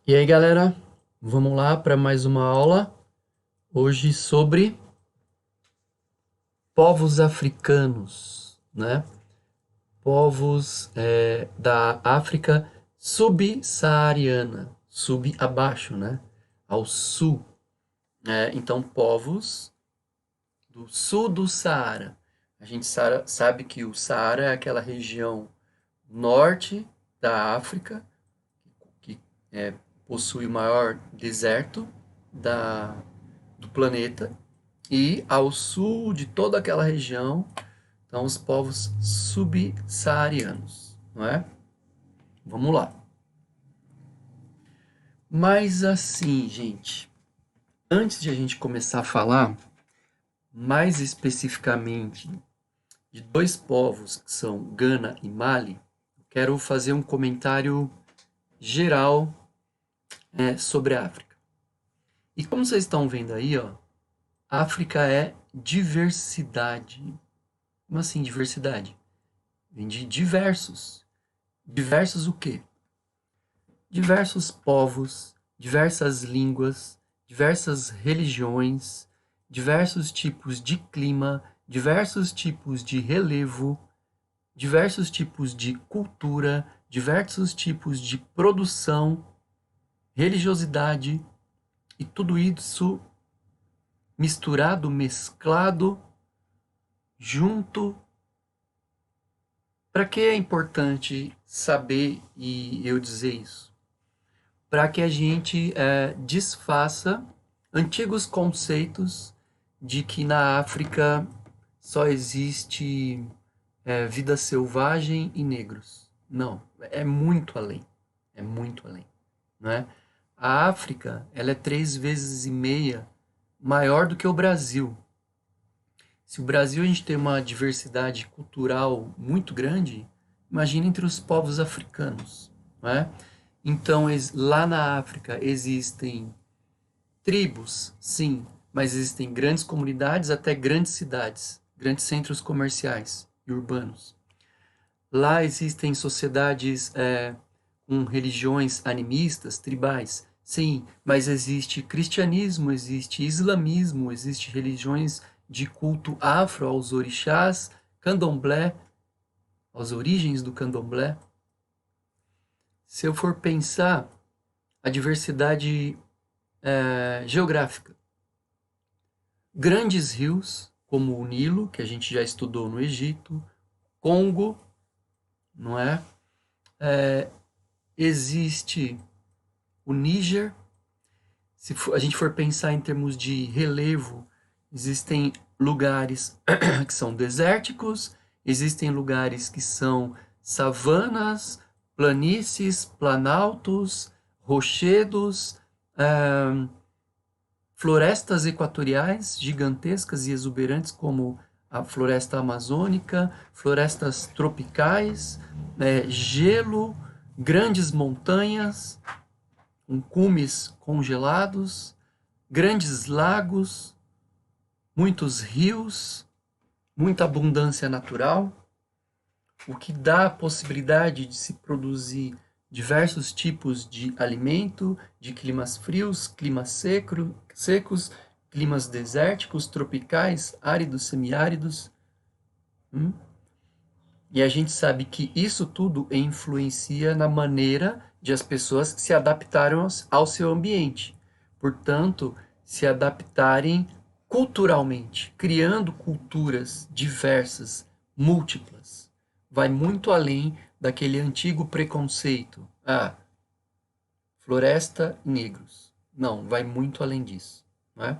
E aí, galera, vamos lá para mais uma aula. Hoje sobre povos africanos, né? Povos da África subsaariana, abaixo, né? Ao sul. Então, povos do sul do Saara. A gente sabe que o Saara é aquela região norte da África, que possui o maior deserto da, do planeta, e ao sul de toda aquela região estão os povos subsaarianos, não é? Vamos lá. Mas assim, gente, antes de a gente começar a falar mais especificamente de dois povos que são Gana e Mali, quero fazer um comentário geral sobre a África. E como vocês estão vendo aí, ó, a África é diversidade. Como assim diversidade? Vem de diversos. Diversos o quê? Diversos povos, diversas línguas, diversas religiões, diversos tipos de clima, diversos tipos de relevo, diversos tipos de cultura, diversos tipos de produção, religiosidade, e tudo isso misturado, mesclado, junto. Para que é importante saber e eu dizer isso? Para que a gente desfaça antigos conceitos de que na África só existe vida selvagem e negros. Não, é muito além. É muito além. Não é? A África ela é 3,5 vezes maior do que o Brasil. Se o Brasil a gente tem uma diversidade cultural muito grande, imagina entre os povos africanos, não é? Então, lá na África existem tribos, sim, mas existem grandes comunidades, até grandes cidades, grandes centros comerciais e urbanos. Lá existem sociedades com religiões animistas, tribais, sim, mas existe cristianismo, existe islamismo, existe religiões de culto afro aos orixás, candomblé, às origens do candomblé. Se eu for pensar a diversidade geográfica, grandes rios, como o Nilo, que a gente já estudou no Egito, Congo, não é? Existe o Níger. Se a gente for pensar em termos de relevo, existem lugares que são desérticos, existem lugares que são savanas, planícies, planaltos, rochedos, florestas equatoriais gigantescas e exuberantes, como a floresta amazônica, florestas tropicais, gelo, grandes montanhas, com cumes congelados, grandes lagos, muitos rios, muita abundância natural, o que dá a possibilidade de se produzir diversos tipos de alimento, de climas frios, climas secos, climas desérticos, tropicais, áridos, semiáridos. E a gente sabe que isso tudo influencia na maneira de as pessoas se adaptarem ao seu ambiente. Portanto, se adaptarem culturalmente, criando culturas diversas, múltiplas. Vai muito além daquele antigo preconceito. Ah, floresta, negros. Não, vai muito além disso. Não é?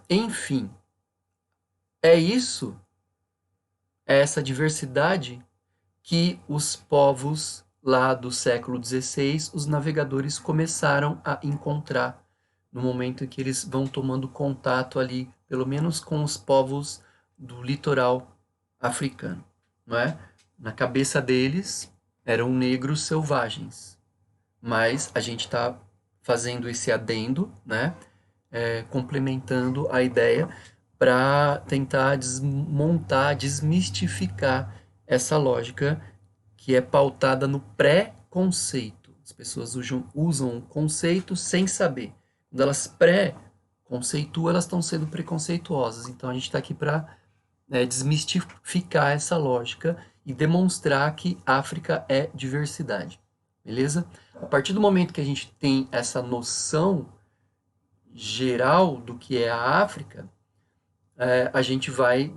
Enfim, é isso, é essa diversidade que os povos lá do século XVI, os navegadores começaram a encontrar no momento em que eles vão tomando contato ali, pelo menos com os povos do litoral africano, não é? Na cabeça deles eram negros selvagens, mas a gente está fazendo esse adendo, né? Complementando a ideia para tentar desmontar, desmistificar essa lógica que é pautada no preconceito. As pessoas usam um conceito sem saber. Quando elas pré-conceituam, elas estão sendo preconceituosas. Então a gente está aqui para desmistificar essa lógica e demonstrar que África é diversidade. Beleza? A partir do momento que a gente tem essa noção geral do que é a África, a gente vai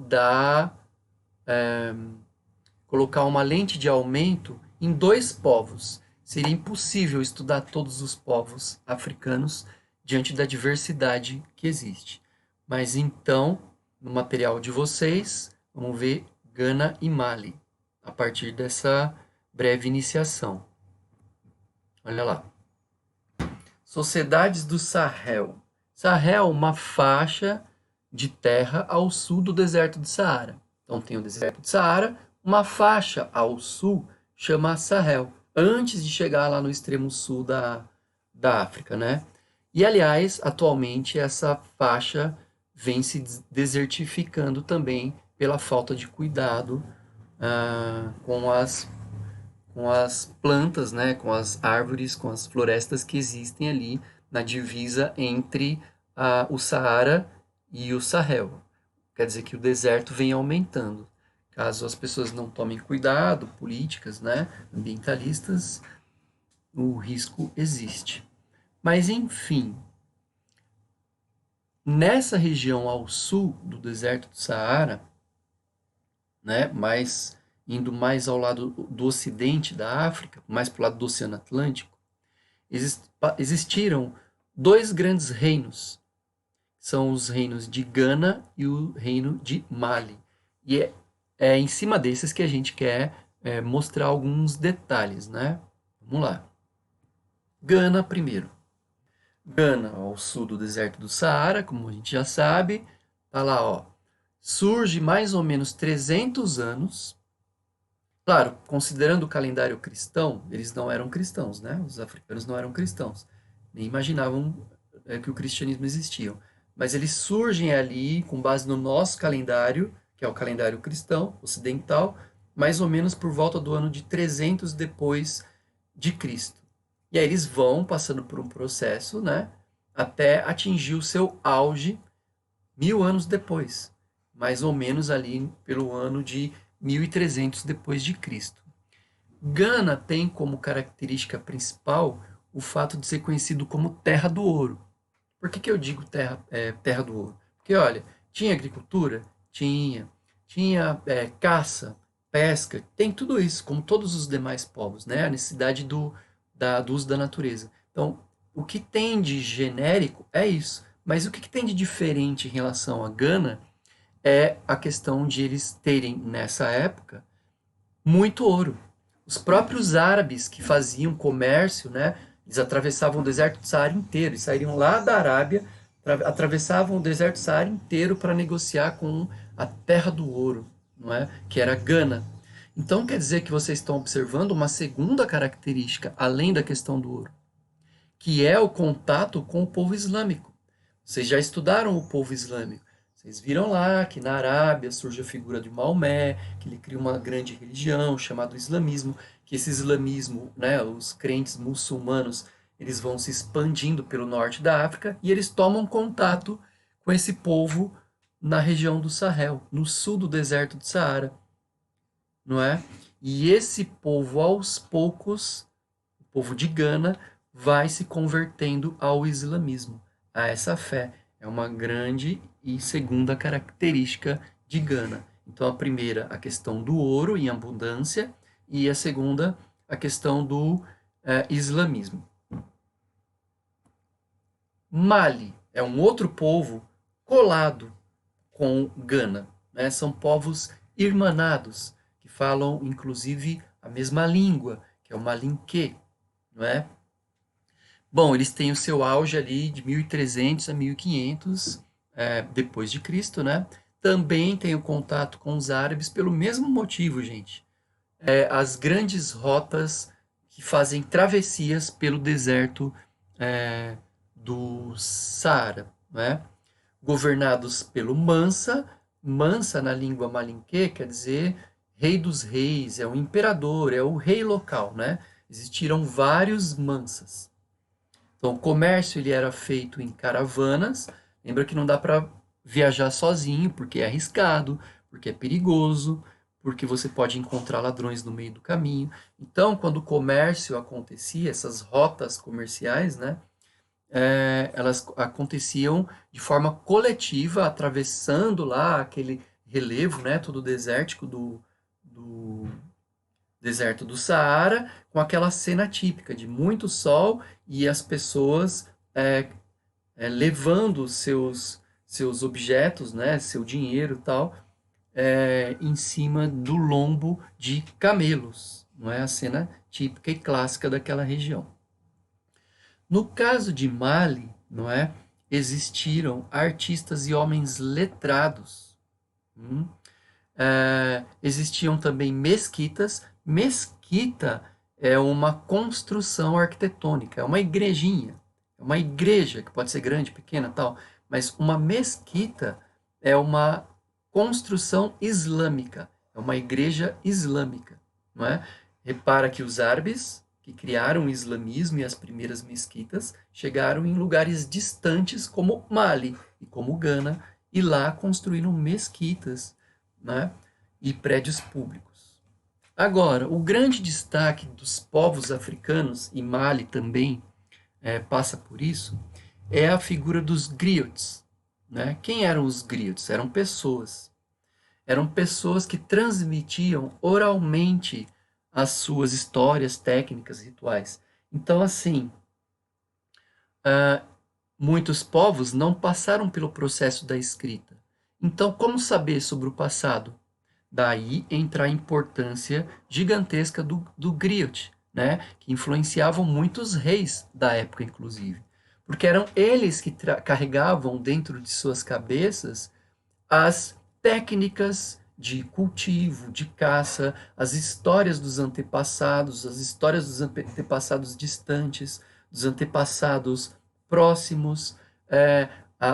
colocar uma lente de aumento em dois povos. Seria impossível estudar todos os povos africanos diante da diversidade que existe. Mas então, no material de vocês, vamos ver Gana e Mali, a partir dessa breve iniciação. Olha lá. Sociedades do Sahel. Sahel é uma faixa de terra ao sul do deserto do Saara. Então tem o deserto do Saara, uma faixa ao sul chama Sahel, antes de chegar lá no extremo sul da África, né? E, aliás, atualmente essa faixa vem se desertificando também pela falta de cuidado com as plantas, né? Com as árvores, com as florestas que existem ali na divisa entre o Saara e o Sahel. Quer dizer que o deserto vem aumentando. Caso as pessoas não tomem cuidado, políticas, né, ambientalistas, o risco existe. Mas, enfim, nessa região ao sul do deserto do Saara, né, indo mais ao lado do ocidente da África, mais para o lado do Oceano Atlântico, existiram dois grandes reinos. São os reinos de Gana e o reino de Mali. E é em cima desses que a gente quer mostrar alguns detalhes, né? Vamos lá. Gana primeiro. Gana, ao sul do deserto do Saara, como a gente já sabe, tá lá, ó. Surge mais ou menos 300 anos. Claro, considerando o calendário cristão, eles não eram cristãos, né? Os africanos não eram cristãos. Nem imaginavam que o cristianismo existia. Mas eles surgem ali com base no nosso calendário, que é o calendário cristão, ocidental, mais ou menos por volta do ano de 300 depois de Cristo. E aí eles vão passando por um processo, né, até atingir o seu auge 1000 anos depois, mais ou menos ali pelo ano de 1300 depois de Cristo. Gana tem como característica principal o fato de ser conhecido como Terra do Ouro. Por que eu digo terra do ouro? Porque, olha, tinha agricultura? Tinha. Tinha caça, pesca, tem tudo isso, como todos os demais povos, né? A necessidade do uso da natureza. Então, o que tem de genérico é isso. Mas o que tem de diferente em relação a Gana é a questão de eles terem, nessa época, muito ouro. Os próprios árabes que faziam comércio, né? Eles atravessavam o deserto do Saara inteiro, e saíram lá da Arábia, atravessavam o deserto do Saara inteiro para negociar com a terra do ouro, não é? Que era Gana. Então quer dizer que vocês estão observando uma segunda característica, além da questão do ouro, que é o contato com o povo islâmico. Vocês já estudaram o povo islâmico. Vocês viram lá que na Arábia surge a figura de Maomé, que ele cria uma grande religião chamada islamismo, que esse islamismo, né, os crentes muçulmanos, eles vão se expandindo pelo norte da África e eles tomam contato com esse povo na região do Sahel, no sul do deserto do Saara, não é? E esse povo, aos poucos, o povo de Gana, vai se convertendo ao islamismo, a essa fé. É uma grande e segunda característica de Gana. Então, a primeira, a questão do ouro em abundância, e a segunda, a questão do islamismo. Mali é um outro povo colado com Gana, né? São povos irmanados, que falam, inclusive, a mesma língua, que é o malinquê, não é? Bom, eles têm o seu auge ali de 1300 a 1500 depois de Cristo, né? Também tem o contato com os árabes pelo mesmo motivo, gente. As grandes rotas que fazem travessias pelo deserto do Saara, né? Governados pelo Mansa. Mansa, na língua malinquê, quer dizer rei dos reis, é o imperador, é o rei local, né? existiram vários mansas. Então, o comércio ele era feito em caravanas. Lembra que não dá para viajar sozinho, porque é arriscado, porque é perigoso, porque você pode encontrar ladrões no meio do caminho. Então, quando o comércio acontecia, essas rotas comerciais, né, elas aconteciam de forma coletiva, atravessando lá aquele relevo, né, todo desértico do deserto do Saara, com aquela cena típica de muito sol e as pessoas levando seus objetos, né, seu dinheiro e tal, em cima do lombo de camelos. Não é a cena típica e clássica daquela região. No caso de Mali, não é, existiram artistas e homens letrados. hum, Existiam também mesquitas. Mesquita é uma construção arquitetônica, é uma igrejinha, é uma igreja que pode ser grande, pequena, tal, mas uma mesquita é uma construção islâmica, é uma igreja islâmica, não é? Repara que os árabes que criaram o islamismo e as primeiras mesquitas chegaram em lugares distantes como Mali e como Gana e lá construíram mesquitas, né, e prédios públicos. Agora, o grande destaque dos povos africanos, e Mali também passa por isso, é a figura dos griots. Né? Quem eram os griots? Eram pessoas. Eram pessoas que transmitiam oralmente as suas histórias, técnicas, rituais. Então, assim, uh, muitos povos não passaram pelo processo da escrita. Então, como saber sobre o passado? Daí entra a importância gigantesca do griot, né? Que influenciavam muitos reis da época, inclusive. Porque eram eles que carregavam dentro de suas cabeças as técnicas de cultivo, de caça, as histórias dos antepassados, as histórias dos antepassados distantes, dos antepassados próximos,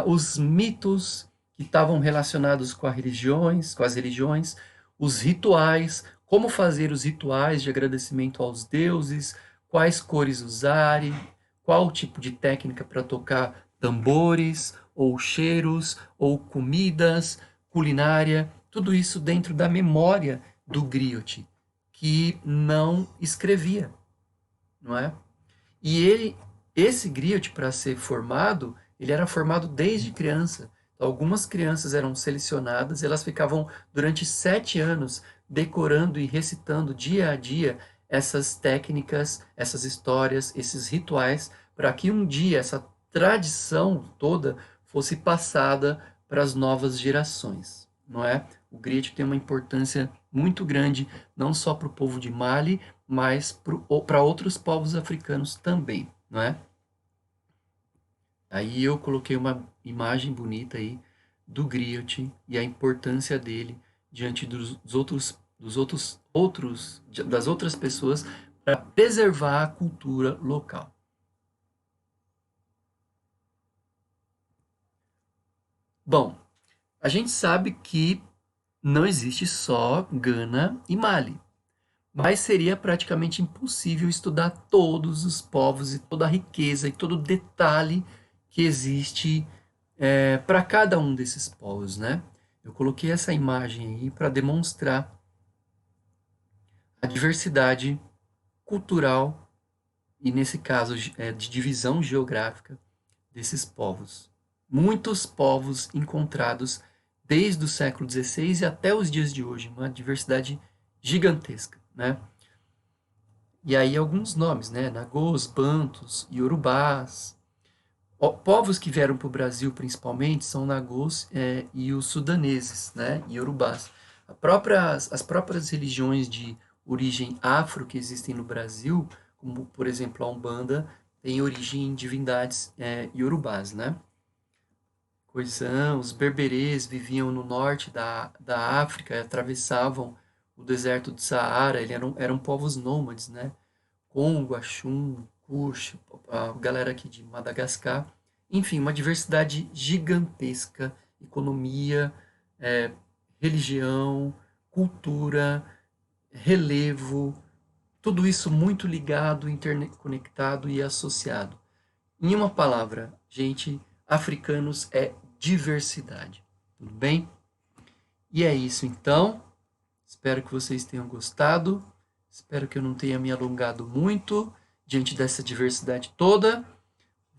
os mitos que estavam relacionados com as religiões, os rituais, como fazer os rituais de agradecimento aos deuses, quais cores usarem, qual tipo de técnica para tocar tambores, ou cheiros, ou comidas, culinária, tudo isso dentro da memória do griot, que não escrevia, não é? E esse griot, para ser formado, ele era formado desde criança. Então, algumas crianças eram selecionadas, elas ficavam durante 7 anos decorando e recitando dia a dia essas técnicas, essas histórias, esses rituais, para que um dia essa tradição toda fosse passada para as novas gerações, não é? O griot tem uma importância muito grande, não só para o povo de Mali, mas para outros povos africanos também, não é? Aí eu coloquei uma imagem bonita aí do griot e a importância dele diante das outras pessoas para preservar a cultura local. Bom, a gente sabe que não existe só Gana e Mali, mas seria praticamente impossível estudar todos os povos e toda a riqueza e todo o detalhe que existe para cada um desses povos, né? Eu coloquei essa imagem aí para demonstrar a diversidade cultural e, nesse caso, de divisão geográfica desses povos. Muitos povos encontrados desde o século XVI e até os dias de hoje, uma diversidade gigantesca, né? E aí alguns nomes, né? Nagôs, Bantus, Iorubás. Povos que vieram para o Brasil principalmente são Nagôs e os sudaneses, né? Iorubás. As próprias religiões de origem afro que existem no Brasil, como por exemplo a Umbanda, tem origem em divindades Iorubás, né? Coisã, os berberês viviam no norte da África, atravessavam o deserto do Saara, eram povos nômades, né? Congo, Axum, Kush, a galera aqui de Madagascar. Enfim, uma diversidade gigantesca, economia, religião, cultura, relevo, tudo isso muito ligado, interconectado e associado. Em uma palavra, gente, africanos é diversidade. Tudo bem? E é isso então. Espero que vocês tenham gostado. Espero que eu não tenha me alongado muito diante dessa diversidade toda.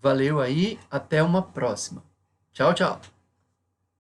Valeu aí, até uma próxima. Tchau, tchau.